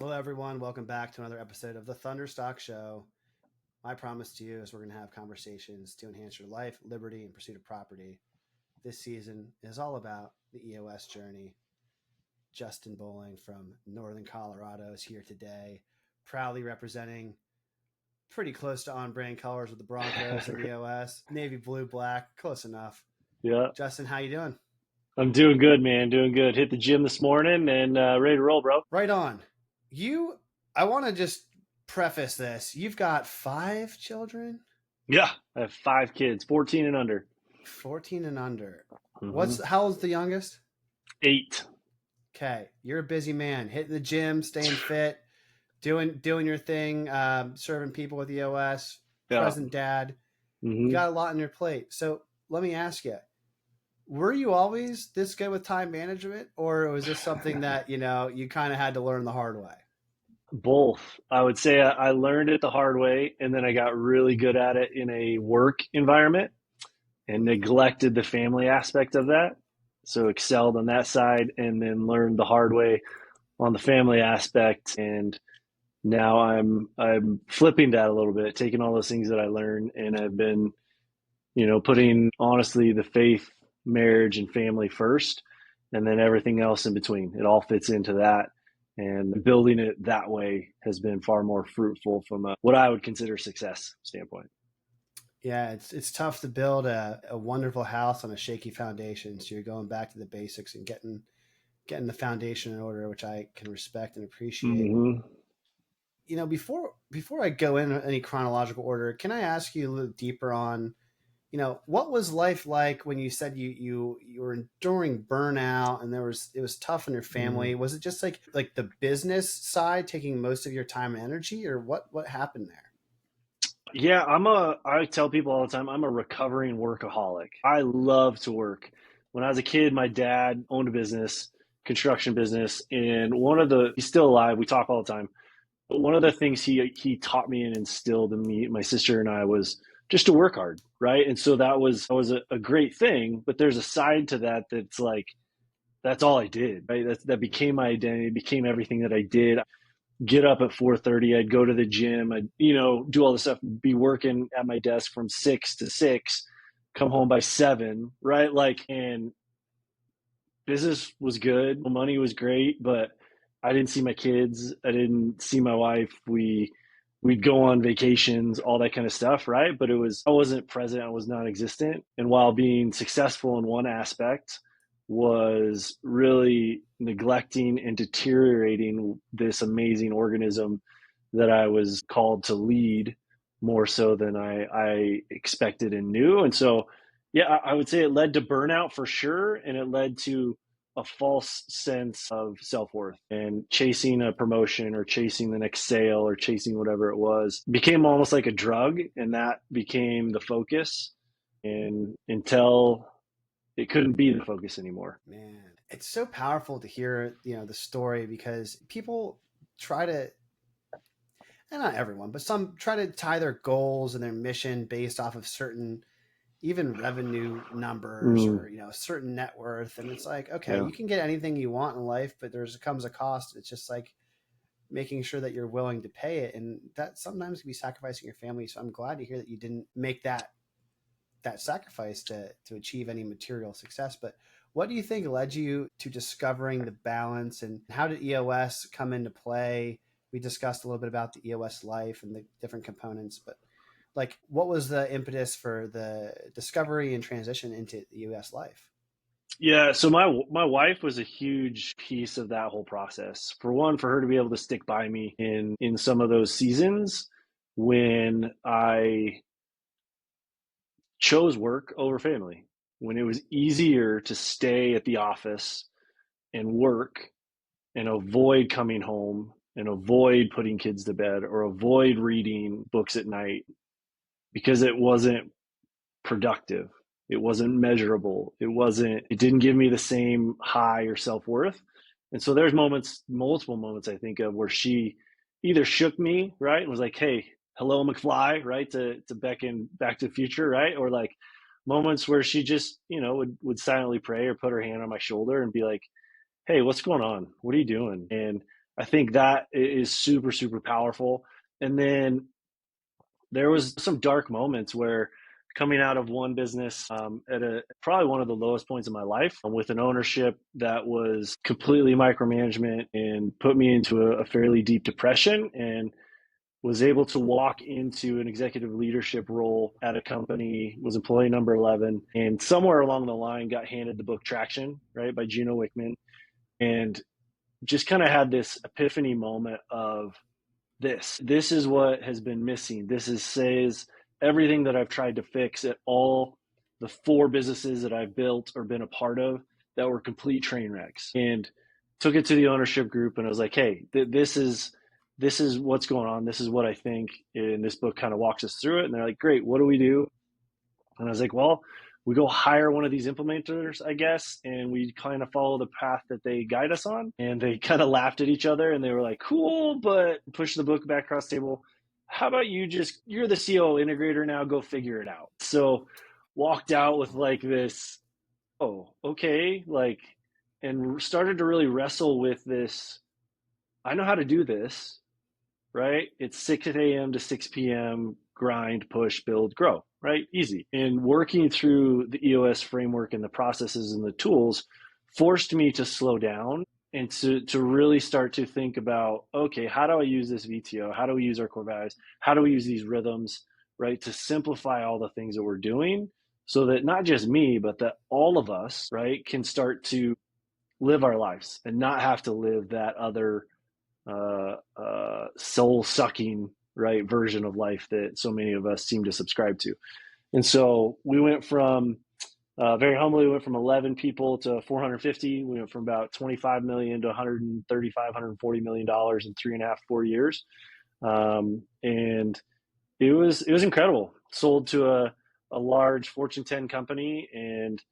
Hello, everyone. Welcome back to another episode of the Thunderstock Show. My promise to you is we're going to have conversations to enhance your life, liberty, and pursuit of property. This season is all about the EOS journey. Justin Boling from Northern Colorado is here today, proudly representing pretty close to on-brand colors with the Broncos and EOS. Navy blue, black, close enough. Yeah, Justin, how you doing? I'm doing good, man. Doing good. Hit the gym this morning and ready to roll, bro. Right on. I want to just preface this. You've got 5 children? Yeah, I have 5 kids, 14 and under. 14 and under. hmm How old's the youngest? 8. Okay, you're a busy man, hitting the gym, staying fit, doing your thing, serving people with EOS, Yeah. present dad. You hmm got a lot on your plate. So let me ask you, were you always this good with time management, or was this something that, you kind of had to learn the hard way? Both. I would say I learned it the hard way, and then I got really good at it in a work environment and neglected the family aspect of that. So excelled on that side, and then learned the hard way on the family aspect. And now I'm flipping that a little bit, taking all those things that I learned, and I've been putting honestly the faith, marriage, and family first, and then everything else in between. It all fits into that. And building it that way has been far more fruitful from what I would consider success standpoint. Yeah, it's tough to build a wonderful house on a shaky foundation. So you're going back to the basics and getting the foundation in order, which I can respect and appreciate. hmm Before I go in any chronological order, can I ask you a little deeper on, what was life like when you said you were enduring burnout and it was tough on your family? Was it just like the business side taking most of your time and energy, or what happened there? Yeah, I tell people all the time, I'm a recovering workaholic. I love to work. When I was a kid, my dad owned a business, construction business, and he's still alive. We talk all the time. But one of the things he taught me and instilled in me, my sister and I, was just to work hard, right? And so that was a great thing. But there's a side to that that's like that's all I did, right? That became my identity, became everything that I did. Get up at 4:30. I'd go to the gym. I'd do all this stuff. Be working at my desk from 6 to 6. Come home by 7, right? And business was good, money was great, but I didn't see my kids. I didn't see my wife. We'd go on vacations, all that kind of stuff, right? But I wasn't present. I was non-existent. And while being successful in one aspect, was really neglecting and deteriorating this amazing organism that I was called to lead more so than I expected and knew. And so, yeah, I would say it led to burnout for sure. And it led to a false sense of self-worth, and chasing a promotion or chasing the next sale or chasing whatever it was became almost like a drug. And that became the focus, and until it couldn't be the focus anymore. Man, it's so powerful to hear, the story, because people try to, and not everyone, but some try to tie their goals and their mission based off of certain, even revenue numbers, Mm, or, certain net worth. And it's like, okay, yeah. you can get anything you want in life, but comes a cost. It's just like making sure that you're willing to pay it. And that sometimes can be sacrificing your family. So I'm glad to hear that you didn't make that sacrifice to achieve any material success. But what do you think led you to discovering the balance, and how did EOS come into play? We discussed a little bit about the EOS life and the different components, but what was the impetus for the discovery and transition into the EOS life? Yeah, so my wife was a huge piece of that whole process. For one, for her to be able to stick by me in some of those seasons when I chose work over family, when it was easier to stay at the office and work and avoid coming home and avoid putting kids to bed or avoid reading books at night because it wasn't productive. It wasn't measurable. It didn't give me the same high or self-worth. And so there's multiple moments I think of where she either shook me, right? And was like, hey, hello, McFly, right? To beckon back to the future, right? Or like moments where she just, would silently pray or put her hand on my shoulder and be like, hey, what's going on? What are you doing? And I think that is super, super powerful. And then there was some dark moments where coming out of one business at probably one of the lowest points in my life with an ownership that was completely micromanagement and put me into a fairly deep depression, and was able to walk into an executive leadership role at a company, was employee number 11, and somewhere along the line got handed the book Traction, right, by Gino Wickman, and just kind of had this epiphany moment of this is what has been missing. This is says everything that I've tried to fix at all the 4 businesses that I've built or been a part of that were complete train wrecks. And took it to the ownership group, and I was like, hey, this is what's going on. This is what I think. And this book kind of walks us through it. And they're like, great, what do we do? And I was like, well, we go hire one of these implementers, I guess, and we kind of follow the path that they guide us on. And they kind of laughed at each other, and they were like, cool, but push the book back across the table. How about you're the COO integrator now, go figure it out. So walked out with like this, oh, okay, like, and started to really wrestle with this. I know how to do this, right? It's 6 a.m. to 6 p.m., grind, push, build, grow, right? Easy. And working through the EOS framework and the processes and the tools forced me to slow down and to really start to think about, okay, how do I use this VTO? How do we use our core values? How do we use these rhythms, right? To simplify all the things that we're doing so that not just me, but that all of us, right, can start to live our lives and not have to live that other soul sucking, right, version of life that so many of us seem to subscribe to. And so we went from very humbly, we went from 11 people to 450. We went from about 25 million to 135, 140 million dollars in 3.5, 4 years. And it was incredible. Sold to a large Fortune 10 company, and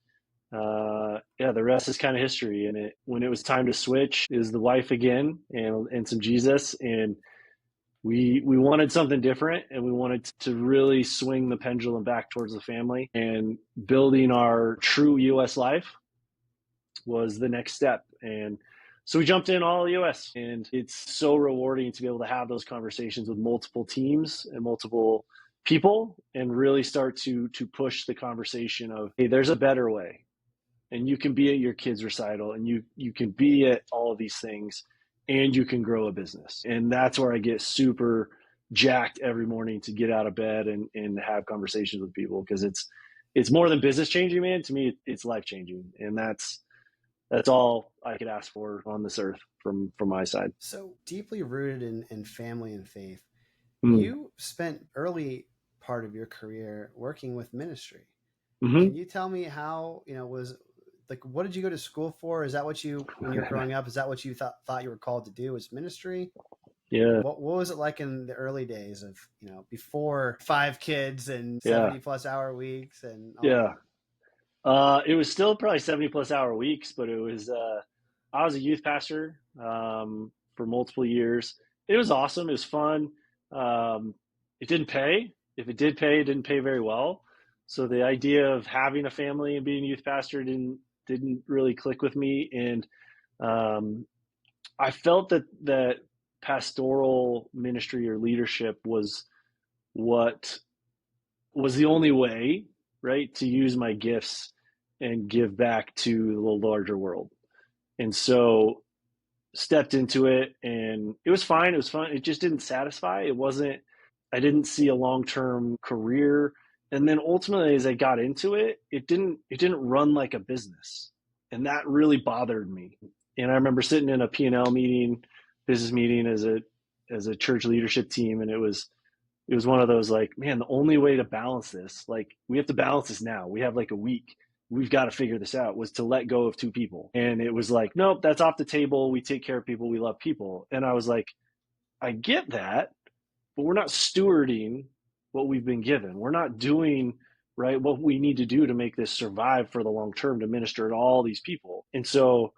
yeah, the rest is kind of history. And when it was time to switch, is the wife again and some Jesus, and we wanted something different, and we wanted to really swing the pendulum back towards the family, and building our true EOS life was the next step. And so we jumped in all EOS, and it's so rewarding to be able to have those conversations with multiple teams and multiple people, and really start to push the conversation of, hey, there's a better way. And you can be at your kids' recital, and you can be at all of these things, and you can grow a business. And that's where I get super jacked every morning to get out of bed and have conversations with people, because it's more than business changing, man. To me, it's life changing. And that's all I could ask for on this earth from my side. So deeply rooted in family and faith, Mm. you spent early part of your career working with ministry. Mm-hmm. Can you tell me how, was like, what did you go to school for? Is that what you, when you were growing up, is that what you thought you were called to do, was ministry? Yeah. What was it like in the early days of, before 5 kids and Yeah. 70+ hour weeks and all Yeah. that? It was still probably 70+ hour weeks, but it was, I was a youth pastor for multiple years. It was awesome. It was fun. It didn't pay. If it did pay, it didn't pay very well. So the idea of having a family and being a youth pastor didn't really click with me. And I felt that pastoral ministry or leadership was what was the only way, right, to use my gifts and give back to the larger world. And so stepped into it, and it was fine. It was fun. It just didn't satisfy. I didn't see a long-term career. And then ultimately, as I got into it, it didn't run like a business. And that really bothered me. And I remember sitting in a P&L meeting, business meeting as a church leadership team. And it was one of those like, man, the only way to balance this, like we have to balance this now. We have like a week. We've got to figure this out, was to let go of 2 people. And it was like, nope, that's off the table. We take care of people. We love people. And I was like, I get that, but we're not stewarding what we've been given. We're not doing right what we need to do to make this survive for the long term, to minister to all these people. And so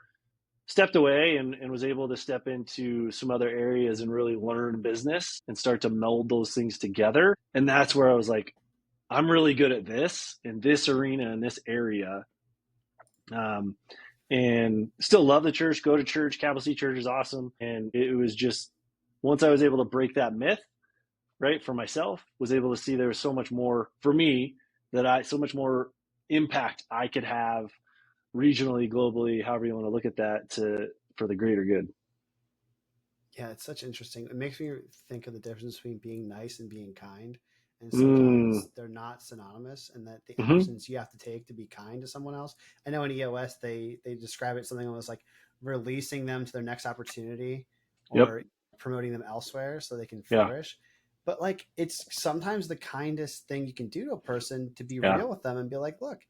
stepped away and was able to step into some other areas and really learn business and start to meld those things together. And that's where I was like, I'm really good at this in this arena, in this area. And and still love the church, go to church. Capital C Church is awesome. And it was just, once I was able to break that myth, right, for myself, was able to see there was so much more for me, so much more impact I could have regionally, globally, however you want to look at that, for the greater good. Yeah, it's such interesting. It makes me think of the difference between being nice and being kind. And Mm. sometimes they're not synonymous, and that the Mm-hmm. actions you have to take to be kind to someone else. I know in EOS they describe it something almost like releasing them to their next opportunity Yep. or promoting them elsewhere so they can Yeah. flourish. But like it's sometimes the kindest thing you can do to a person to be Yeah. real with them and be like, look,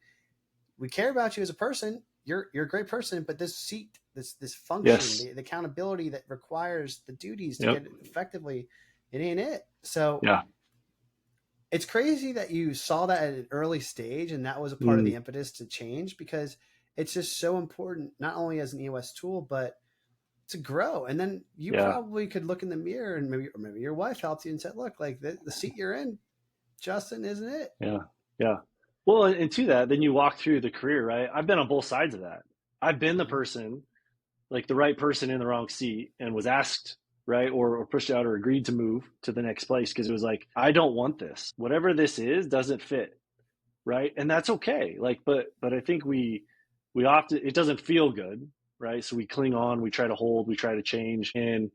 we care about you as a person. You're a great person, but this seat, this function, Yes. the accountability that requires the duties to Yep. get it effectively, it ain't it. So Yeah. it's crazy that you saw that at an early stage, and that was a part of the Mm. impetus to change, because it's just so important, not only as an EOS tool, but to grow. And then you Yeah. probably could look in the mirror, and maybe your wife helped you and said, "Look, like the seat you're in, Justin, isn't it?" Yeah. Yeah. Well, and to that, then you walk through the career, right? I've been on both sides of that. I've been the Mm-hmm. person, like the right person in the wrong seat, and was asked, right, or pushed out or agreed to move to the next place because it was like, I don't want this. Whatever this is doesn't fit, right? And that's okay. Like, but I think we often, it doesn't feel good, right? So we cling on, we try to hold, we try to change. And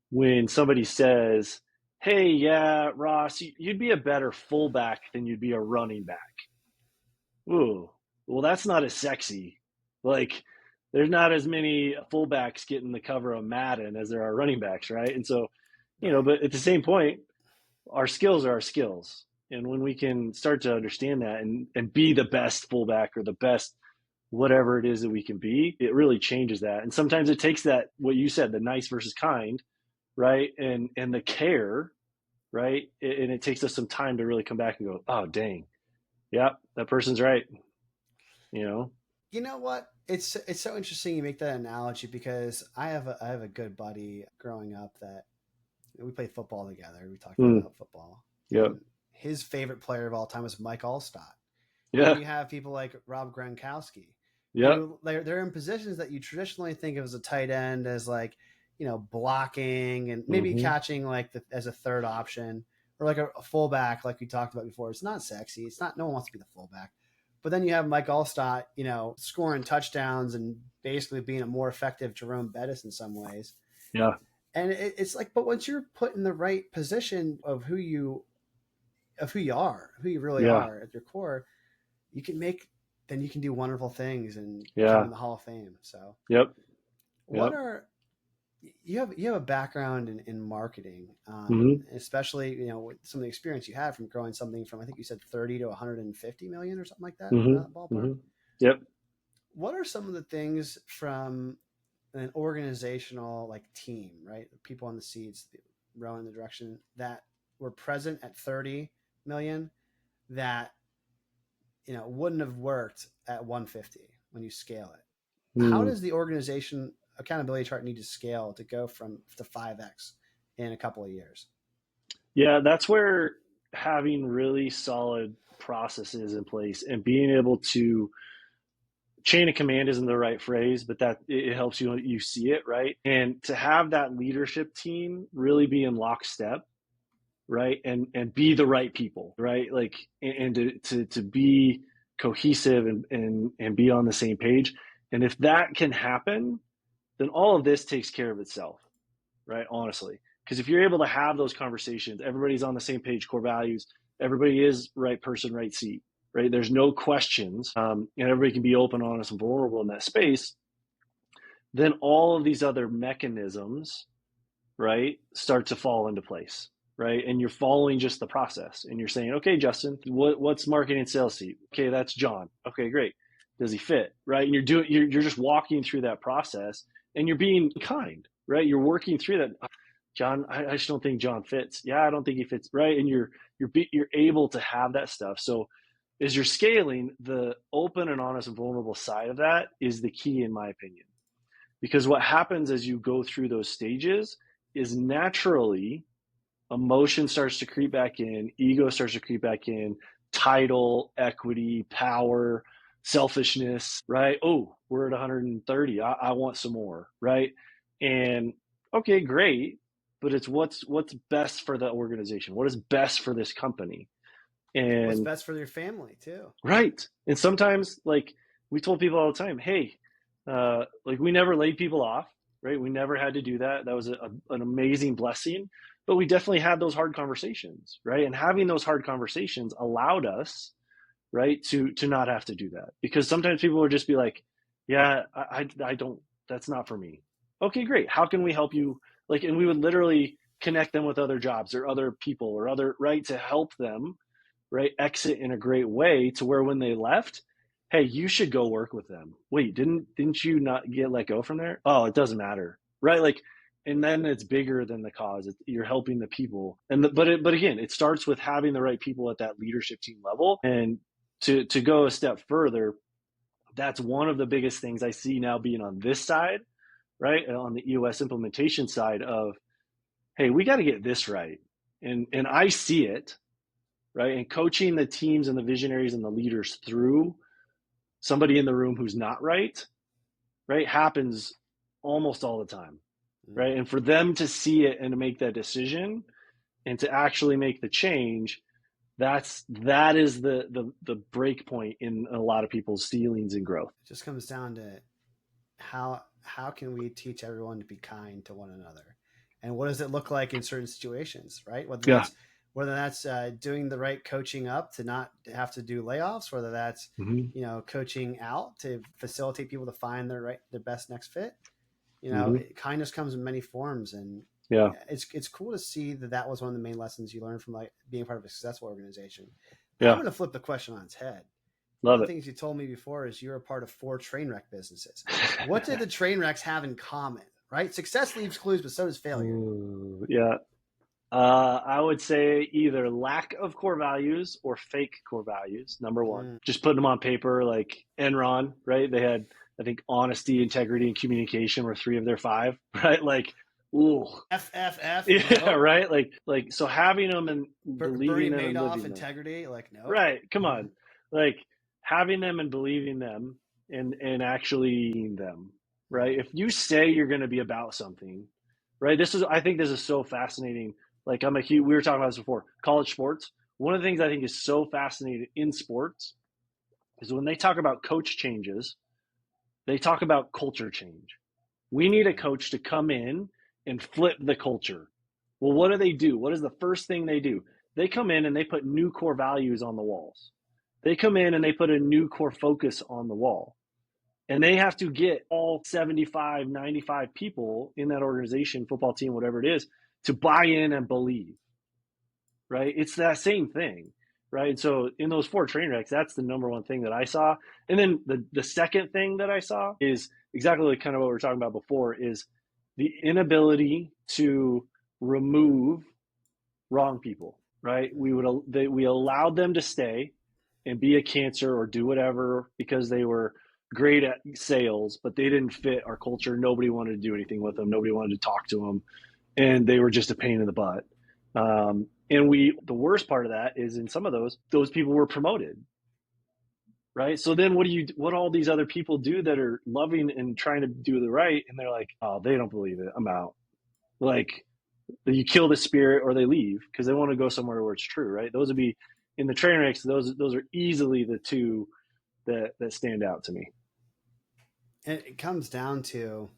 when somebody says, "Hey, yeah, Ross, you'd be a better fullback than you'd be a running back." Ooh, well, that's not as sexy. Like, there's not as many fullbacks getting the cover of Madden as there are running backs, right? And so, Right. but at the same point, our skills are our skills. And when we can start to understand that and be the best fullback or the best whatever it is that we can be, it really changes that. And sometimes it takes that, what you said, the nice versus kind, right? And the care, right? And it takes us some time to really come back and go, oh, dang, yeah, that person's right, you know? You know what? It's so interesting you make that analogy, because I have a good buddy growing up that we played football together. We talked Mm, about football, yep. and his favorite player of all time was Mike Allstott. And then Yeah. you have people like Rob Gronkowski, Yep. who they're in positions that you traditionally think of as a tight end, as like, blocking and maybe Mm-hmm. catching like as a third option, or like a fullback like we talked about before. It's not sexy. It's not. No one wants to be the fullback. But then you have Mike Allstott, scoring touchdowns and basically being a more effective Jerome Bettis in some ways. Yeah. And it's like, but once you're put in the right position of who you are, who you really Yeah. are at your core, you can make then you can do wonderful things and come Yeah. in the Hall of Fame. So Yep. what Yep. are you have a background in marketing, Mm-hmm. especially with some of the experience you had from growing something from, I think you said 30 to 150 million or something like that, around that Mm-hmm. ballpark. Mm-hmm. Yep. What are some of the things from an organizational like team, right? People on the seats rowing in the direction, that were present at 30 million, that wouldn't have worked at 150 when you scale it? How Mm. does the organization accountability chart need to scale to go from to 5x in a couple of years? Yeah, that's where having really solid processes in place and being able to, chain of command isn't the right phrase, but that it helps you see it, right? And to have that leadership team really be in lockstep, right? And be the right people, right? Like, and to be cohesive and be on the same page. And if that can happen, then all of this takes care of itself, right? Honestly. Because if you're able to have those conversations, everybody's on the same page, core values, everybody is right person, right seat, right? There's no questions, and everybody can be open, honest, and vulnerable in that space. Then all of these other mechanisms, right, start to fall into place, right? And you're following just the process, and you're saying, okay, Justin, what's marketing and sales seat? Okay, that's John. Okay, great. Does he fit, right? And you're just walking through that process, and you're being kind, right? You're working through that. John, I just don't think John fits. Yeah, I don't think he fits, right? And you're able to have that stuff. So as you're scaling, the open and honest and vulnerable side of that is the key, in my opinion. Because what happens as you go through those stages is naturally emotion starts to creep back in, ego starts to creep back in, title, equity, power, selfishness, right? Oh, we're at 130. I want some more, right? And okay, great, but it's what's best for the organization. What is best for this company? What's And best for your family too. right. And sometimes, like, we told people all the time, hey, like, we never laid people off, right? We never had to do that. That was an amazing blessing. But we definitely had those hard conversations, right? And having those hard conversations allowed us, right, to not have to do that. Because sometimes people would just be like, yeah, I don't, that's not for me. Okay, great. How can we help you? Like, and we would literally connect them with other jobs or other people or other, right, to help them, right, exit in a great way to where when they left, hey, you should go work with them. Wait, didn't you not get let go from there? Oh, it doesn't matter, right? Like, and then it's bigger than the cause. You're helping the people, and but again, it starts with having the right people at that leadership team level. And to go a step further, that's one of the biggest things I see now being on this side, right, on the EOS implementation side of, hey, we got to get this right, and I see it, right? And coaching the teams and the visionaries and the leaders through somebody in the room who's not right, right, happens almost all the time, right? And for them to see it and to make that decision and to actually make the change, that is the break point in a lot of people's ceilings and growth. It just comes down to how can we teach everyone to be kind to one another, and what does it look like in certain situations, right? Yeah. Whether that's doing the right coaching up to not have to do layoffs, whether that's coaching out to facilitate people to find their best next fit. Kindness comes in many forms, and Yeah. it's cool to see that was one of the main lessons you learned from like being part of a successful organization. Now, Yeah. I'm going to flip the question on its head. Love One of it. the things you told me before is you're a part of 4 train wreck businesses. What did the train wrecks have in common? Right? Success leaves clues, but so does failure. Ooh, yeah. I would say either lack of core values or fake core values. Number one, just putting them on paper, like Enron, right? They had, I think, honesty, integrity, and communication were 3 of their 5, right? Like, ooh, FFF. yeah, right. Like, so having them and Bernie believing them and Madoff living them, integrity, like no. right? Come on, like having them and believing them and actually being them, right? If you say you're going to be about something, right? I think this is so fascinating. Like, we were talking about this before, college sports. One of the things I think is so fascinating in sports is when they talk about coach changes, they talk about culture change. We need a coach to come in and flip the culture. Well, what do? What is the first thing they do? They come in and they put new core values on the walls. They come in and they put a new core focus on the wall. And they have to get all 75, 95 people in that organization, football team, whatever it is, to buy in and believe, right? It's that same thing, right? So in those 4 train wrecks, that's the number one thing that I saw. And then the second thing that I saw is exactly like kind of what we were talking about before, is the inability to remove wrong people, right? We allowed them to stay and be a cancer or do whatever because they were great at sales, but they didn't fit our culture. Nobody wanted to do anything with them. Nobody wanted to talk to them, and they were just a pain in the butt. And the worst part of that is in some of those people were promoted, right? So then what all these other people do that are loving and trying to do the right, and they're like, oh, they don't believe it, I'm out. Like, you kill the spirit or they leave because they want to go somewhere where it's true, right? Those would be in the train wrecks. Those are easily the 2 that stand out to me. And it comes down to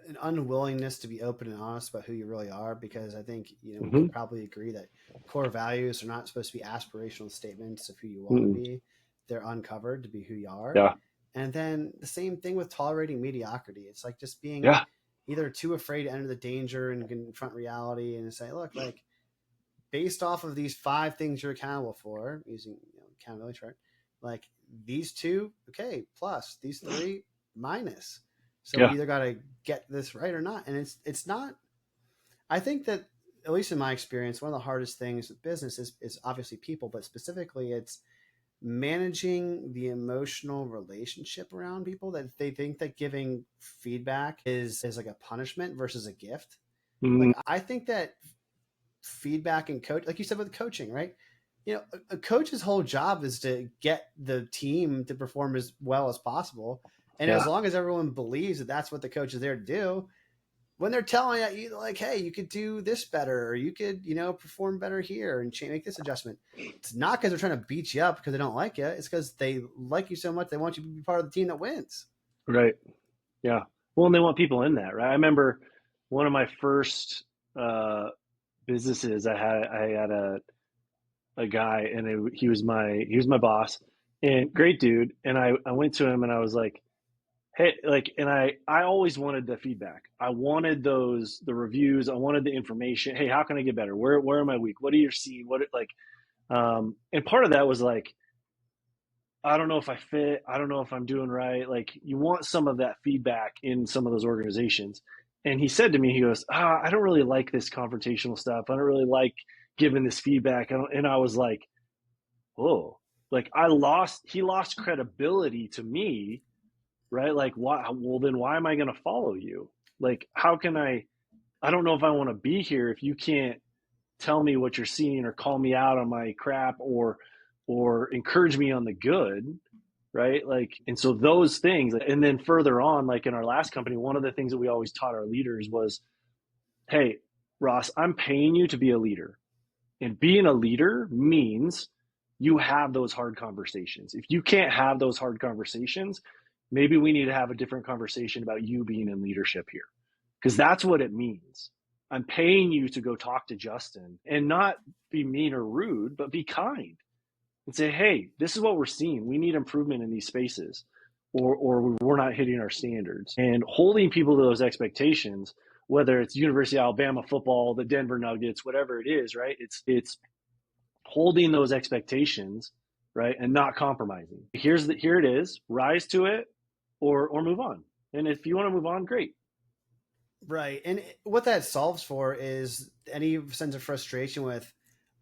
an unwillingness to be open and honest about who you really are, because I think we could probably agree that core values are not supposed to be aspirational statements of who you want to be. They're uncovered to be who you are. Yeah. And then the same thing with tolerating mediocrity. It's like just being either too afraid to enter the danger and confront reality and say, look, like, based off of these 5 things you're accountable for, using accountability chart, like these 2, okay, plus these 3 minus. So we either got to get this right or not. And it's not, I think that, at least in my experience, one of the hardest things with business is obviously people, but specifically it's managing the emotional relationship around people, that they think that giving feedback is like a punishment versus a gift. Like, I think that feedback and coach, like you said with coaching, right? a coach's whole job is to get the team to perform as well as possible. And as Yeah. long as everyone believes that that's what the coach is there to do, when they're telling you like, hey, you could do this better, or you could, perform better here and make this adjustment. It's not because they're trying to beat you up because they don't like you. It's because they like you so much they want you to be part of the team that wins. Right. Yeah. Well, and they want people in that, right? I remember one of my first businesses. I had a guy, and he was my boss, and great dude. And I went to him and I was like, hey, like, and I always wanted the feedback. I wanted the reviews. I wanted the information. Hey, how can I get better? Where am I weak? What are you seeing? What like, and part of that was like, I don't know if I fit. I don't know if I'm doing right. Like, you want some of that feedback in some of those organizations. And he said to me, he goes, I don't really like this confrontational stuff. I don't really like giving this feedback. And I was like, oh, like he lost credibility to me, right? Like, why? Well, then why am I going to follow you? Like, how can I don't know if I want to be here if you can't tell me what you're seeing or call me out on my crap or encourage me on the good, right? Like, and so those things. And then further on, like in our last company, one of the things that we always taught our leaders was, hey, Ross, I'm paying you to be a leader, and being a leader means you have those hard conversations. If you can't have those hard conversations, maybe we need to have a different conversation about you being in leadership here, because that's what it means. I'm paying you to go talk to Justin and not be mean or rude, but be kind and say, hey, this is what we're seeing. We need improvement in these spaces, or we're not hitting our standards. And holding people to those expectations, whether it's University of Alabama football, the Denver Nuggets, whatever it is, right? It's holding those expectations, right, and not compromising. Here it is. Rise to it, or move on. And if you want to move on, great. Right. And what that solves for is any sense of frustration with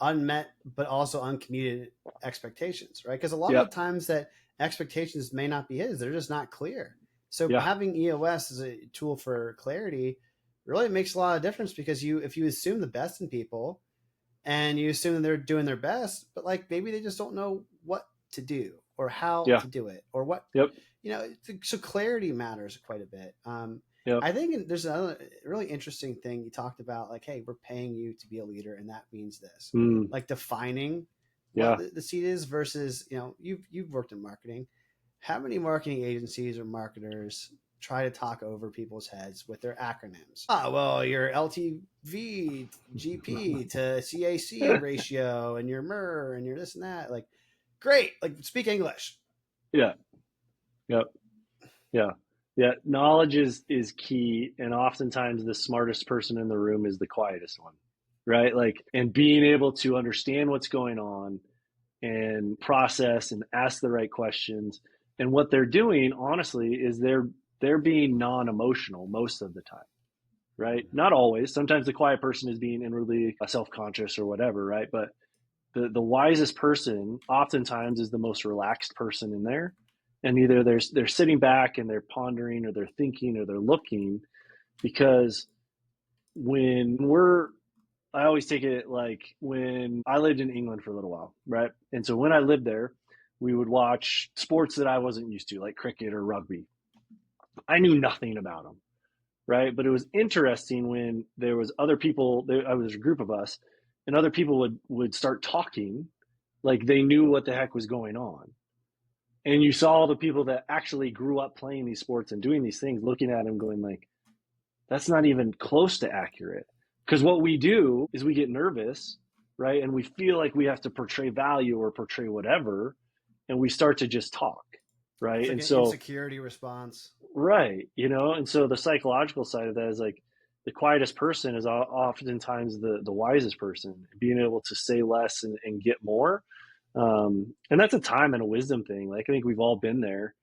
unmet but also uncommunicated expectations, right? Because a lot of Yep. the times that expectations may not be his, they're just not clear. So Yeah. having EOS as a tool for clarity really makes a lot of difference, because if you assume the best in people and you assume that they're doing their best, but like maybe they just don't know what to do or how Yeah. to do it or what, Yep. so clarity matters quite a bit. Yep. I think there's another really interesting thing you talked about, like, hey, we're paying you to be a leader, and that means this, like defining what Yeah. the seat is versus, you've worked in marketing. How many marketing agencies or marketers try to talk over people's heads with their acronyms? Well, your LTV, GP to CAC ratio, and your MER, and your this and that. Like, great, like speak English. Yeah. Yep. Yeah. Yeah. Knowledge is key. And oftentimes the smartest person in the room is the quietest one, right? Like, and being able to understand what's going on and process and ask the right questions. And what they're doing, honestly, is they're being non-emotional most of the time, right? Not always. Sometimes the quiet person is being inwardly self-conscious or whatever, right? But the wisest person oftentimes is the most relaxed person in there. And either they're sitting back and they're pondering, or they're thinking, or they're looking. Because when I always take it like when I lived in England for a little while, right? And so when I lived there, we would watch sports that I wasn't used to, like cricket or rugby. I knew nothing about them, right? But it was interesting when there was other people. I was a group of us, and other people would start talking like they knew what the heck was going on. And you saw all the people that actually grew up playing these sports and doing these things, looking at them going like, that's not even close to accurate. Because what we do is we get nervous, right? And we feel like we have to portray value or portray whatever, and we start to just talk, right? It's like And an so, insecurity response. right, and so the psychological side of that is like the quietest person is oftentimes the wisest person, being able to say less and get more. And that's a time and a wisdom thing. Like, I think we've all been there.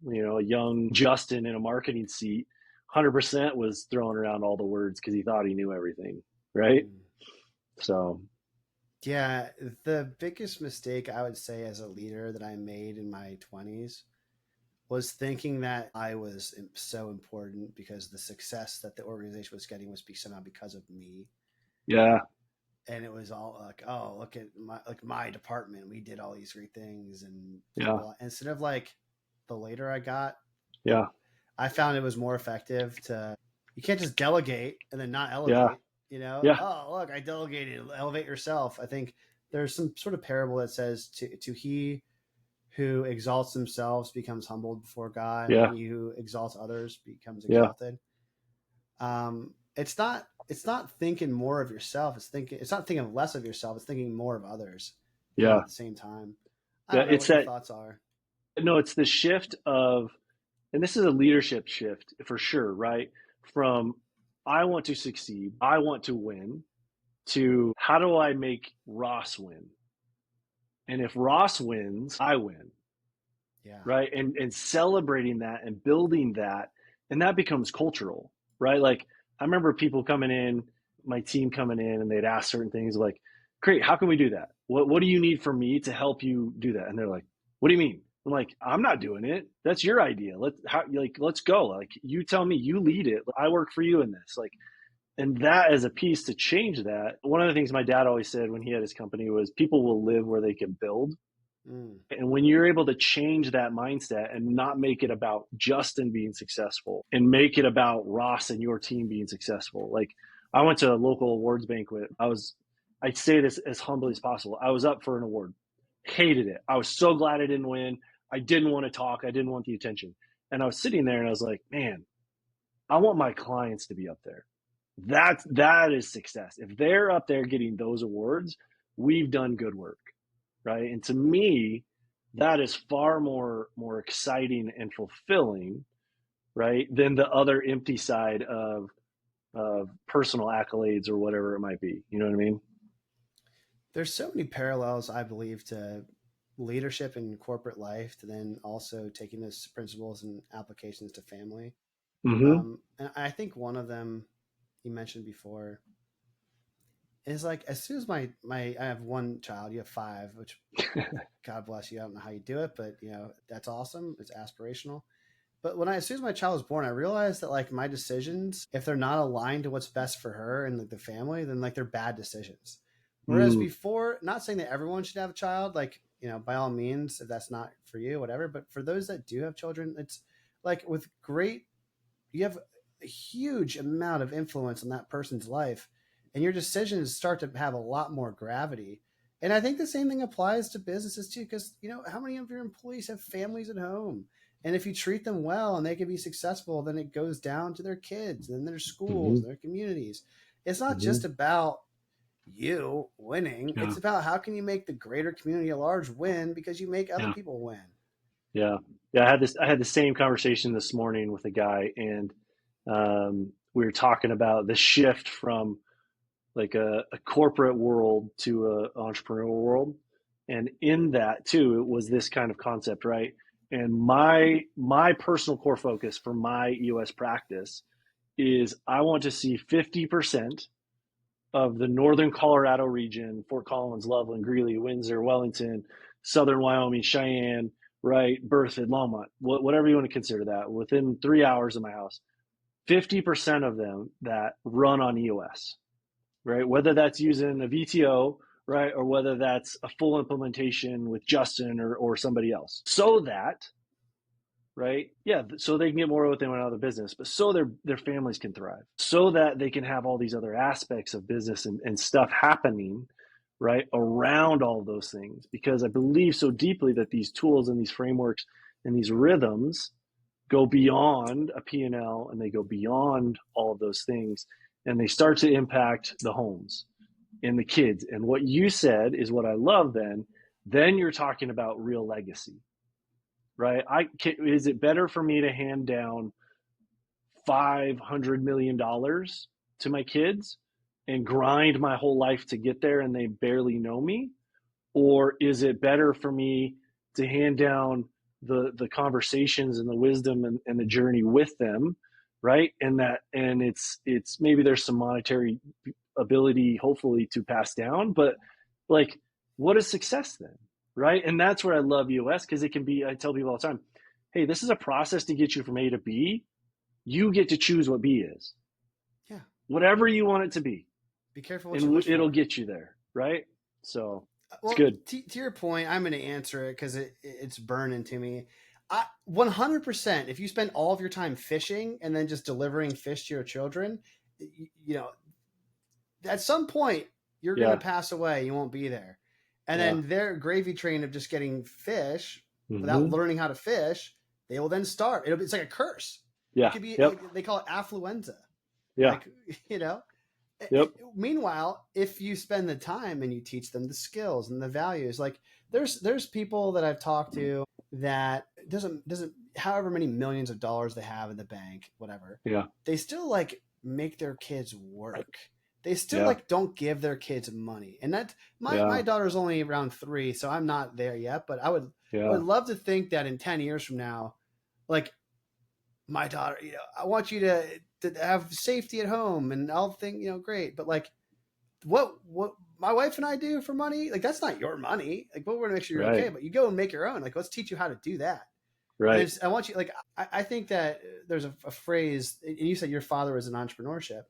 A young Justin in a marketing seat, 100% was throwing around all the words because he thought he knew everything, right? So, Yeah, the biggest mistake I would say as a leader that I made in my 20s was thinking that I was so important because the success that the organization was getting was somehow because of me. yeah, and it was all like, oh, look at my department, we did all these great things, and blah Yeah. blah. Instead of like, the later I got, it, Yeah. I found it was more effective to, you can't just delegate and then not Yeah. elevate. Yeah. Oh look, I delegated. Elevate yourself. I think there's some sort of parable that says, to he who exalts themselves becomes humbled before God, and Yeah. he who exalts others becomes Yeah. exalted. It's not thinking more of yourself. It's not thinking less of yourself. It's thinking more of others, kind of Yeah. at the same time. I Yeah. don't know It's what your that, thoughts are. no, it's the shift of, and this is a leadership shift for sure, right? From I want to succeed, I want to win, to how do I make Ross win? And if Ross wins, I win, Yeah. right? And celebrating that and building that, and that becomes cultural, right? Like I remember people coming in, my team coming in, and they'd ask certain things like, "Great, how can we do that? What do you need from me to help you do that?" And they're like, "What do you mean?" I'm like, "I'm not doing it. That's your idea. Let's go. Like you tell me, you lead it. I work for you in this." Like, and that as a piece to change that. One of the things my dad always said when he had his company was, people will live where they can build. Mm. And when you're able to change that mindset and not make it about Justin being successful and make it about Ross and your team being successful. Like I went to a local awards banquet. I'd say this as humbly as possible. I was up for an award, hated it. I was so glad I didn't win. I didn't want to talk. I didn't want the attention. And I was sitting there and I was like, man, I want my clients to be up there. That is success. If they're up there getting those awards, we've done good work, right? And to me, that is far more exciting and fulfilling, right, than the other empty side of personal accolades or whatever it might be. You know what I mean? There's so many parallels, I believe, to leadership in corporate life, to then also taking those principles and applications to family. Mm-hmm. And I think one of them you mentioned before is like, as soon as my I have one child, you have five, which God bless you. I don't know how you do it, but that's awesome. It's aspirational. But as soon as my child was born, I realized that like my decisions, if they're not aligned to what's best for her and like the family, then like they're bad decisions. Whereas Mm, before, not saying that everyone should have a child, like, by all means, if that's not for you, whatever. But for those that do have children, it's like you have a huge amount of influence on that person's life, and your decisions start to have a lot more gravity. And I think the same thing applies to businesses too, because how many of your employees have families at home? And if you treat them well and they can be successful, then it goes down to their kids and their schools mm-hmm. and their communities. It's not Mm-hmm. just about you winning. Yeah. It's about how can you make the greater community at large win, because you make other Yeah. people win. Yeah. Yeah. I had the same conversation this morning with a guy, and we were talking about the shift from like a corporate world to a entrepreneurial world. And in that too, it was this kind of concept, right? And my personal core focus for my EOS practice is I want to see 50% of the northern Colorado region, Fort Collins, Loveland, Greeley, Windsor, Wellington, southern Wyoming, Cheyenne, right, Berthoud, Longmont, whatever you want to consider that, within 3 hours of my house, 50% of them that run on EOS, right? Whether that's using a VTO, right, or whether that's a full implementation with Justin or somebody else, so that, right, yeah, so they can get more of what they want out of the business, but so their families can thrive, so that they can have all these other aspects of business and stuff happening, right, around all of those things. Because I believe so deeply that these tools and these frameworks and these rhythms go beyond a P&L, and they go beyond all of those things, and they start to impact the homes and the kids. And what you said is what I love. Then you're talking about real legacy, right? Is it better for me to hand down $500 million to my kids and grind my whole life to get there and they barely know me? Or is it better for me to hand down the conversations and the wisdom and the journey with them, right? And it's maybe there's some monetary ability hopefully to pass down, but like, what is success then, right? And that's where I love EOS, because it can be, I tell people all the time, hey, this is a process to get you from A to B. You get to choose what B is, Yeah. whatever you want it to be. Be careful what you and wish it'll for. get you there, right? So it's Well, good. to your point, I'm going to answer it because it's burning to me. 100%. If you spend all of your time fishing and then just delivering fish to your children, you know, at some point you're going to Yeah, pass away. You won't be there, and yeah, then their gravy train of just getting fish without hmm, learning how to fish, they will then starve. It's like a curse. It yeah, could be. yep, They call it affluenza. yeah, Like you know, yep, meanwhile, if you spend the time and you teach them the skills and the values, like there's people that I've talked to that doesn't however many millions of dollars they have in the bank, whatever, yeah, they still like make their kids work. They still yeah, like don't give their kids money. And that my yeah, daughter's only around 3, so I'm not there yet, but I yeah, would love to think that in 10 years from now, like my daughter, I want you to have safety at home and I'll think, great. But like what my wife and I do for money, like that's not your money. Like, we're gonna make sure you're okay, right, but you go and make your own. Like, let's teach you how to do that. And right, I want you, like, I think that there's a phrase, and you said your father was in entrepreneurship.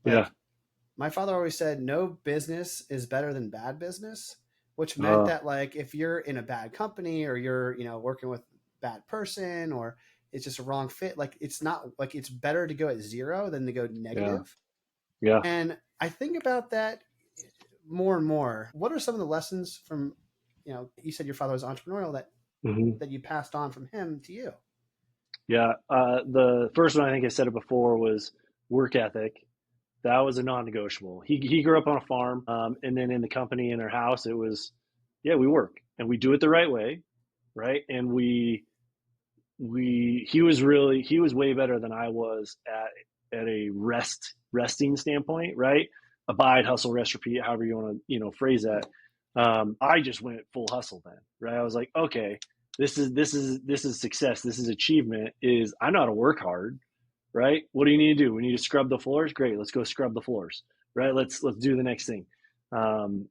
yeah, Like, my father always said, no business is better than bad business, which meant uh, that, like, if you're in a bad company or you're, working with a bad person or it's just a wrong fit, like, it's not like it's better to go at zero than to go yeah, negative. yeah, And I think about that more and more. What are some of the lessons from, you said your father was entrepreneurial hmm, that you passed on from him to you? yeah. The first one, I think I said it before, was work ethic. That was a non-negotiable. He grew up on a farm, and then in the company in our house, it was, yeah, we work and we do it the right way, right? And he was way better than I was at a resting standpoint, right? Abide, hustle, rest, repeat, however you want to phrase that. I just went full hustle then, right? I was like, okay, this is success. This is achievement. Is I know how to work hard, right? What do you need to do? We need to scrub the floors. Great, let's go scrub the floors, right? Let's do the next thing. Um,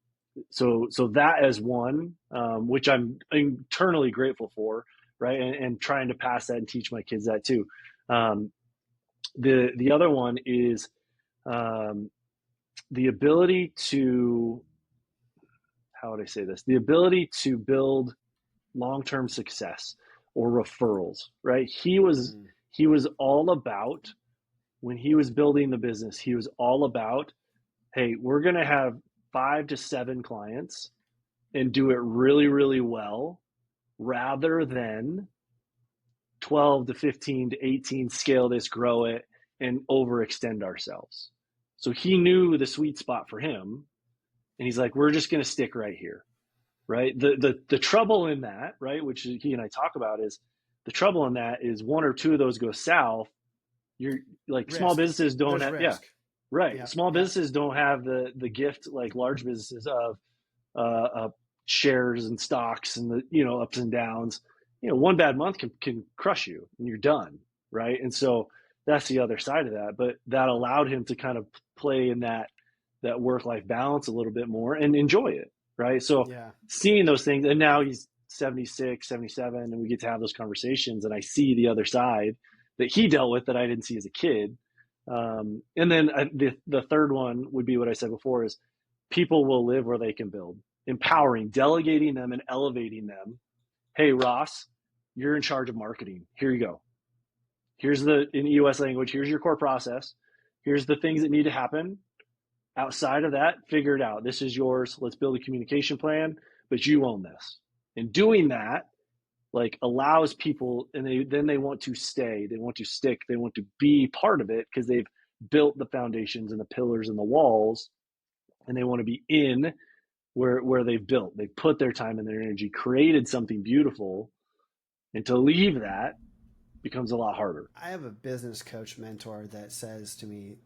so that is one, which I'm internally grateful for, right? And trying to pass that and teach my kids that too. Um, the other one is um, the ability to, how would I say this? The ability to build long term success or referrals, right? Mm. He was all about, when he was building the business, he was all about, hey, we're going to have 5 to 7 clients and do it really, really well, rather than 12 to 15 to 18, scale this, grow it, and overextend ourselves. So he knew the sweet spot for him. And he's like, we're just going to stick right here. Right. The trouble in that, right, which he and I talk about, is the trouble in that is one or two of those go south. You're like, small Risk. businesses don't There's have, yeah, risk. right. Yep. Small Yep. businesses don't have the gift like large businesses of shares and stocks and the ups and downs. One bad month can crush you and you're done, right? And so that's the other side of that. But that allowed him to kind of play in that work life balance a little bit more and enjoy it, right? So Yeah. seeing those things, and now he's 76, 77, and we get to have those conversations, and I see the other side that he dealt with that I didn't see as a kid. And then the third one would be what I said before: is people will live where they can build, empowering, delegating them, and elevating them. Hey, Ross, you're in charge of marketing. Here you go. Here's in EOS language, here's your core process. Here's the things that need to happen. Outside of that, figure it out. This is yours. Let's build a communication plan, but you own this. And doing that, like, allows people, and they want to stay, they want to stick, they want to be part of it because they've built the foundations and the pillars and the walls, and they want to be in where they've built. They've put their time and their energy, created something beautiful, and to leave that becomes a lot harder. I have a business coach mentor that says to me,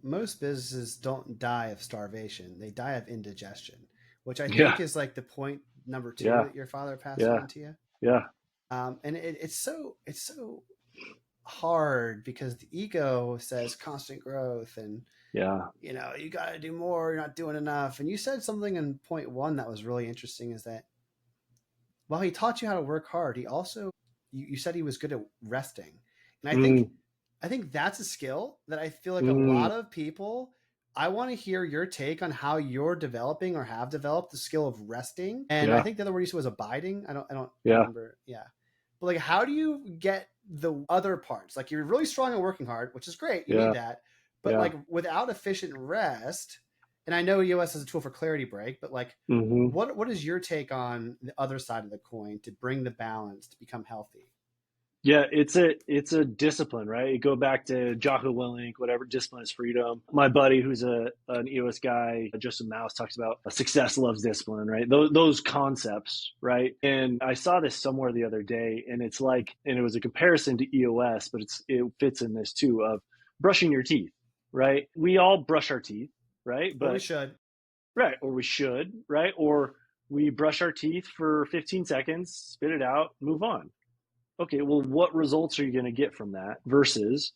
most businesses don't die of starvation. They die of indigestion, which I think Yeah, is like the point number two yeah, that your father passed yeah, on to you. yeah, And it's so hard because the ego says constant growth and yeah. you got to do more. You're not doing enough. And you said something in point one that was really interesting, is that while he taught you how to work hard, he also you said he was good at resting. And I think Mm, I think that's a skill that I feel like a lot mm, of people I want to hear your take on how you're developing or have developed the skill of resting. And I Yeah. think the other word you said was abiding. I don't Yeah. remember. Yeah. But like, how do you get the other parts? Like, you're really strong at working hard, which is great. You Yeah. need that. But Yeah. like, without efficient rest, and I know EOS is a tool for clarity break, but like, Hmm. what is your take on the other side of the coin to bring the balance to become healthy? Yeah, it's a discipline, right? You go back to Jocko Willink, whatever, discipline is freedom. My buddy, who's an EOS guy, Justin Mouse, talks about success loves discipline, right? Those concepts, right? And I saw this somewhere the other day, and it's like, and it was a comparison to EOS, but it fits in this too of brushing your teeth, right? We all brush our teeth, right? Or we But should. right, or we should, right? Or we brush our teeth for 15 seconds, spit it out, move on. Okay, well, what results are you going to get from that versus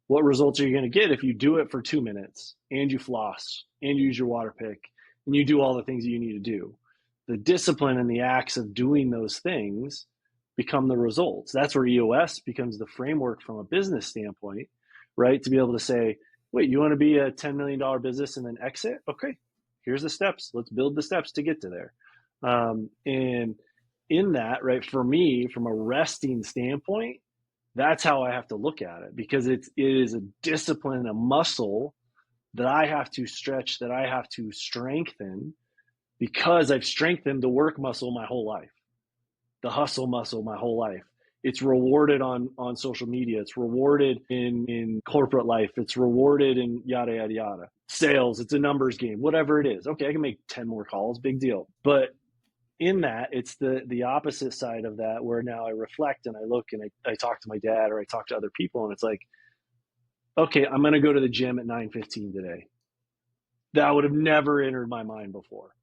what results are you going to get if you do it for 2 minutes and you floss and you use your water pick and you do all the things that you need to do? The discipline and the acts of doing those things become the results. That's where EOS becomes the framework from a business standpoint, right? To be able to say, wait, you want to be a $10 million business and then exit? Okay, here's the steps. Let's build the steps to get to there. And in that, right, for me, from a resting standpoint, that's how I have to look at it because it is a discipline, a muscle that I have to stretch, that I have to strengthen because I've strengthened the work muscle my whole life, the hustle muscle my whole life. It's rewarded on social media. It's rewarded in corporate life. It's rewarded in yada, yada, yada. Sales, it's a numbers game, whatever it is. Okay, I can make 10 more calls, big deal. But in that, it's the opposite side of that where now I reflect and I look and I talk to my dad or I talk to other people and it's like, okay, I'm going to go to the gym at 9:15 today. That would have never entered my mind before,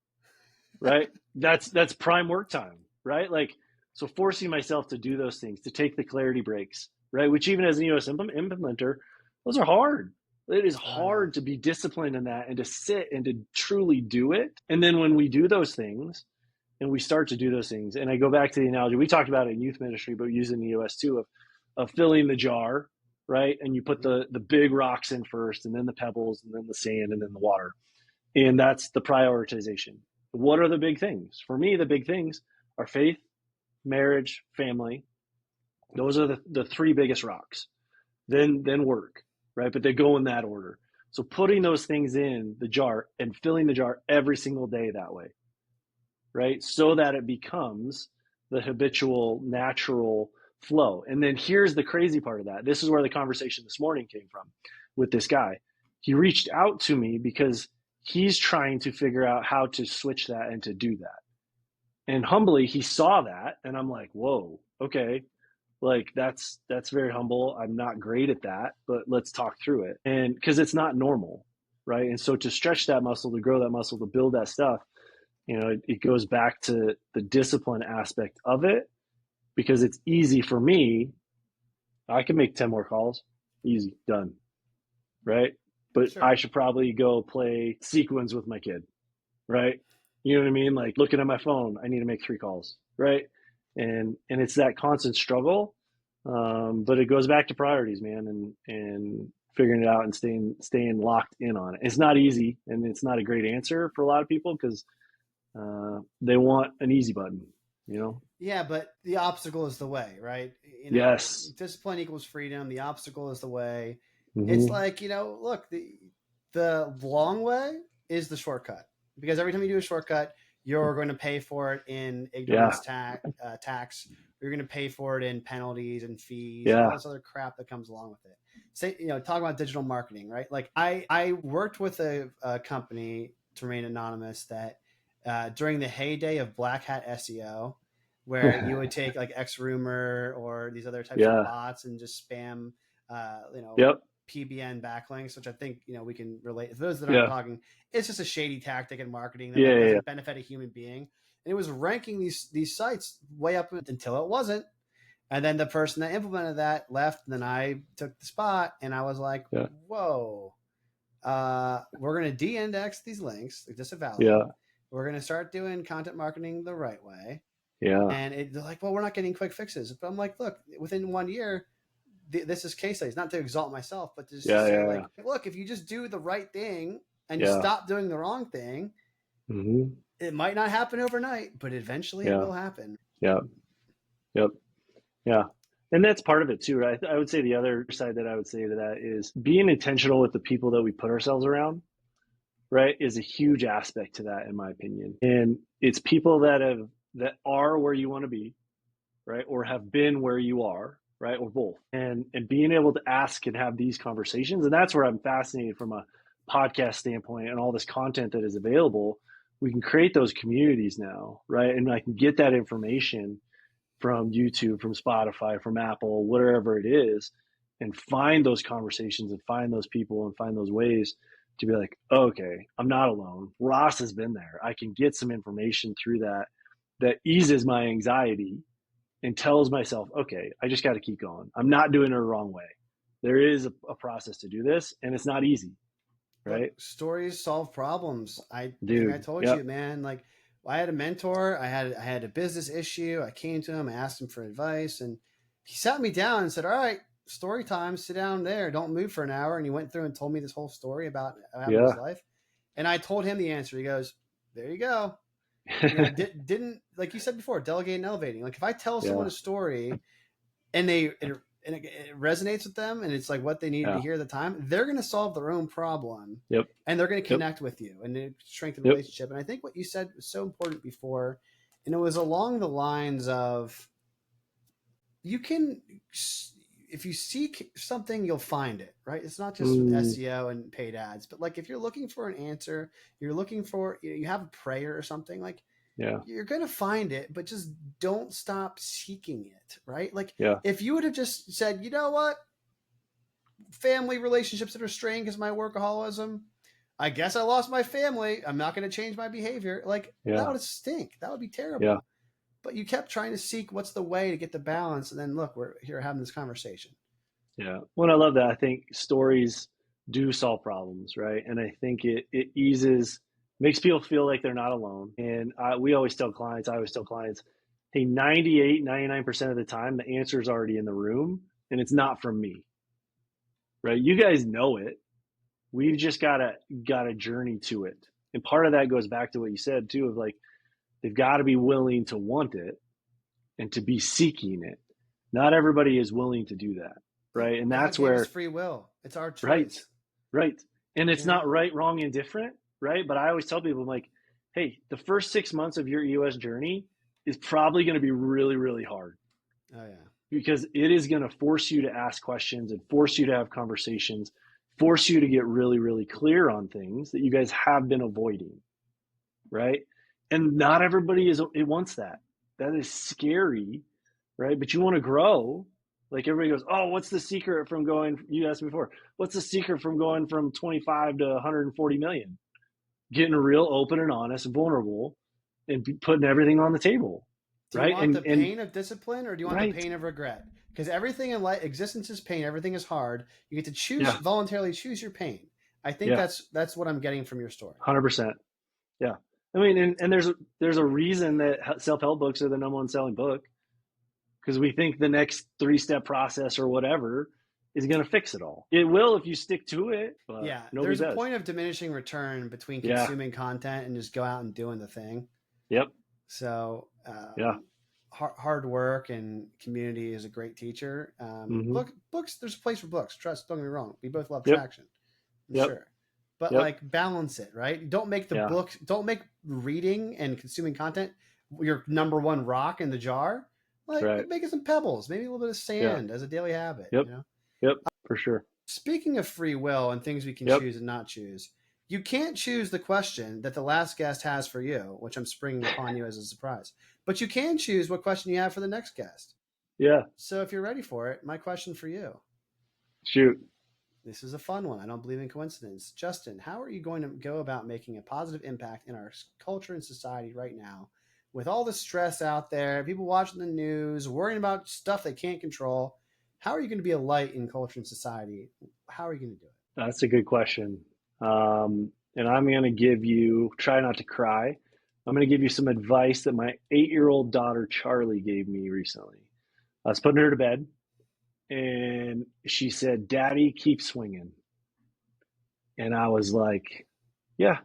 right? That's prime work time, right? Like, so forcing myself to do those things, to take the clarity breaks, right? Which even as an EOS implementer, those are hard. It is I know. hard to be disciplined in that and to sit and to truly do it. And then when we do those things, and we start to do those things. And I go back to the analogy we talked about it in youth ministry, but we use it in the EOS too of filling the jar, right? And you put Mhm. the big rocks in first, and then the pebbles, and then the sand, and then the water. And that's the prioritization. What are the big things? For me, the big things are faith, marriage, family. Those are the three biggest rocks. Then work, right? But they go in that order. So putting those things in the jar and filling the jar every single day that way, right? So that it becomes the habitual, natural flow. And then here's the crazy part of that. This is where the conversation this morning came from with this guy. He reached out to me because he's trying to figure out how to switch that and to do that. And humbly, he saw that. And I'm like, whoa, okay. Like that's very humble. I'm not great at that, but let's talk through it. And because it's not normal, right? And so to stretch that muscle, to grow that muscle, to build that stuff, it goes back to the discipline aspect of it because it's easy for me. I can make 10 more calls, easy, done, right? But I Sure. should probably go play sequins with my kid, right? You know what I mean? Like looking at my phone, I need to make 3 calls, right? And it's that constant struggle, but it goes back to priorities, man, and figuring it out and staying locked in on it. It's not easy, and it's not a great answer for a lot of people because they want an easy button, you know? Yeah, but the obstacle is the way, right? Yes. Discipline equals freedom. The obstacle is the way. It's Hmm. like, look, the long way is the shortcut because every time you do a shortcut, you're going to pay for it in Yeah. ignorance tax. You're going to pay for it in penalties and fees and all Yeah. this other crap that comes along with it. Say, talk about digital marketing, right? Like I worked with a company to remain anonymous that during the heyday of black hat SEO, where you would take like X Rumor or these other types of Yeah. bots and just spam, uh, you know, Yep. PBN backlinks, which I think we can relate. For those that aren't Yeah. talking, it's just a shady tactic in marketing that Yeah. like Yeah. doesn't benefit a human being. And it was ranking these sites way up until it wasn't. And then the person that implemented that left, and then I took the spot, and I was like, Yeah. "Whoa, we're going to de-index these links, like disavow Yeah. them. We're going to start doing content marketing the right way." Yeah. And they're like, "Well, we're not getting quick fixes." But I'm like, "Look, within 1 year, this is case studies, not to exalt myself, but just to Yeah. say, Yeah. like, look, if you just do the right thing and you Yeah. stop doing the wrong thing, Mm-hmm. it might not happen overnight, but eventually it Yeah. will happen. Yeah. Yep. Yeah. And that's part of it too, right? I would say the other side that I would say to that is being intentional with the people that we put ourselves around, right, is a huge aspect to that, in my opinion. And it's people that are where you want to be, right, or have been where you are, right, or both, and being able to ask and have these conversations. And that's where I'm fascinated from a podcast standpoint and all this content that is available. We can create those communities now, right, and I can get that information from YouTube, from Spotify, from Apple, whatever it is, and find those conversations and find those people and find those ways to be like, oh, okay, I'm not alone. Ross has been there. I can get some information through that eases my anxiety and tells myself, okay, I just got to keep going. I'm not doing it the wrong way. There is a process to do this, and it's not easy, Look, right? stories solve problems. I think I Dude, told yep, you, man. Like, I had a mentor. I had a business issue. I came to him. I asked him for advice, and he sat me down and said, "All right, story time. Sit down there. Don't move for an hour." And he went through and told me this whole story about what happened in his yeah. life. And I told him the answer. He goes, "There you go." Didn't like you said before, delegating and elevating. Like if I tell someone Yeah, a story and it resonates with them and it's like what they needed to yeah, hear at the time, they're going to solve their own problem yep, and they're going to yep, connect with you and it strengthen the yep, relationship. And I think what you said was so important before, and it was along the lines of you can, if you seek something, you'll find it, right? It's not just with mm, SEO and paid ads, but like if you're looking for an answer, you're looking for, you have a prayer or something, like yeah, you're going to find it, but just don't stop seeking it, right? Like yeah, if you would have just said, you know what, family relationships that are strained because of my workaholism, I guess I lost my family. I'm not going to change my behavior. Like that yeah, would stink. That would be yeah. terrible. But you kept trying to seek what's the way to get the balance. And then look, we're here having this conversation. Yeah. Well, I love that. I think stories do solve problems, right? And I think it eases, makes people feel like they're not alone. And we always tell clients, I always tell clients, hey, 98, 99% of the time, the answer is already in the room and it's not from me, right? You guys know it. We've just got a journey to it. And part of that goes back to what you said too, of like, they've got to be willing to want it and to be seeking it. Not everybody is willing to do that, Look, right? And God that's gave us where, free will. It's our right, choice. right. And it's You know? not right, wrong, and different, right? But I always tell people, I'm like, hey, the first 6 months of your EOS journey is probably going to be really, really hard Oh yeah. because it is going to force you to ask questions and force you to have conversations, force you to get really, really clear on things that you guys have been avoiding, right? And not everybody it wants that. That is scary, right? But you want to grow. Like everybody goes, oh, what's the secret from going? You asked me before, what's the secret from going from 25 to 140 million? Getting real open and honest, and vulnerable, and putting everything on the table, Do you right? want the And pain of discipline or do you want the right, pain of regret? Because everything in life, existence is pain. Everything is hard. You get to choose yeah, voluntarily choose your pain. I think yeah, that's what I'm getting from your story. 100%, yeah. I mean, and there's a reason that self help books are the number one selling book because we think the next 3-step process or whatever is going to fix it all. It will if you stick to it, but Yeah, nobody there's a does. point of diminishing return between Yeah. consuming content and just go out and doing the thing. Yep. So Yeah. hard work and community is a great teacher. Mm-hmm. Books. There's a place for books. Trust. Don't get me wrong. We both love Yep. traction. I'm Yep. sure, but Yep. like balance it, right? Don't make the Yeah. book. Don't make reading and consuming content your number one rock in the jar. Like Right. make it some pebbles, maybe a little bit of Yeah. sand as a daily habit. Yep. Yep. For sure. Speaking of free will and things we can Yep. choose and not choose, you can't choose the question that the last guest has for you, which I'm springing upon you as a surprise. But you can choose what question you have for the next guest. Yeah. So if you're ready for it, my question for you. Shoot. This is a fun one. I don't believe in coincidence. Justin, how are you going to go about making a positive impact in our culture and society right now with all the stress out there, people watching the news, worrying about stuff they can't control? How are you going to be a light in culture and society? How are you going to do it? That's a good question. And I'm going to give you, try not to cry. I'm going to give you some advice that my 8-year-old daughter, Charlie, gave me recently. I was putting her to bed and she said, Daddy, keep swinging. And I was like, Yeah.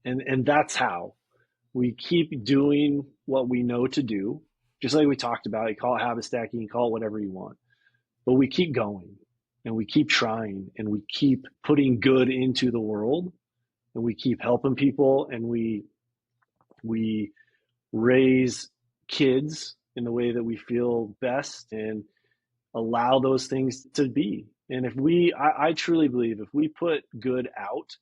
And that's how we keep doing what we know to do. Just like we talked about, you call it habit stacking, you call it whatever you want, but we keep going and we keep trying and we keep putting good into the world and we keep helping people and we raise kids in the way that we feel best and allow those things to be. And if I truly believe if we put good out,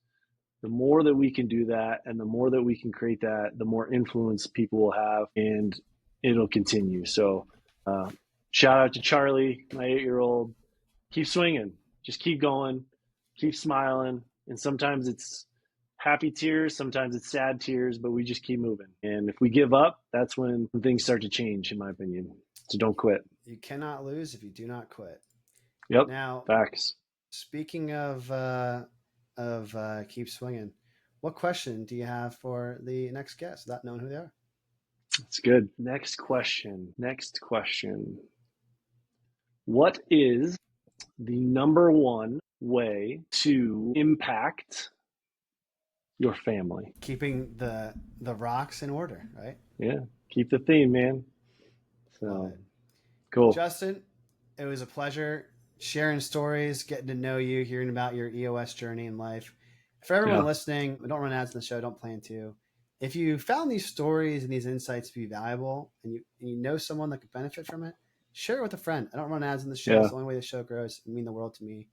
the more that we can do that and the more that we can create that, the more influence people will have and it'll continue. So, shout out to Charlie, my 8-year-old. Keep swinging, just keep going, keep smiling. And sometimes it's happy tears, sometimes it's sad tears, but we just keep moving. And if we give up, that's when things start to change, in my opinion. So don't quit. You cannot lose if you do not quit. Yep. Now, Facts. speaking of keep swinging, what question do you have for the next guest without knowing who they are? That's good. Next question. Next question. What is the number one way to impact your family? Keeping the rocks in order, right? Yeah. Keep the theme, man. Love So it. cool. Justin, it was a pleasure sharing stories, getting to know you, hearing about your EOS journey in life. For everyone Yeah. listening, we don't run ads in the show, don't plan to. If you found these stories and these insights to be valuable and you know someone that could benefit from it, share it with a friend. I don't run ads in the show. Yeah. It's the only way the show grows. It means the world to me.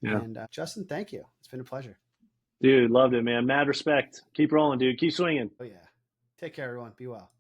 Yeah. And Justin, thank you. It's been a pleasure. Dude, loved it, man. Mad respect. Keep rolling, dude. Keep swinging. Oh, yeah. Take care, everyone. Be well.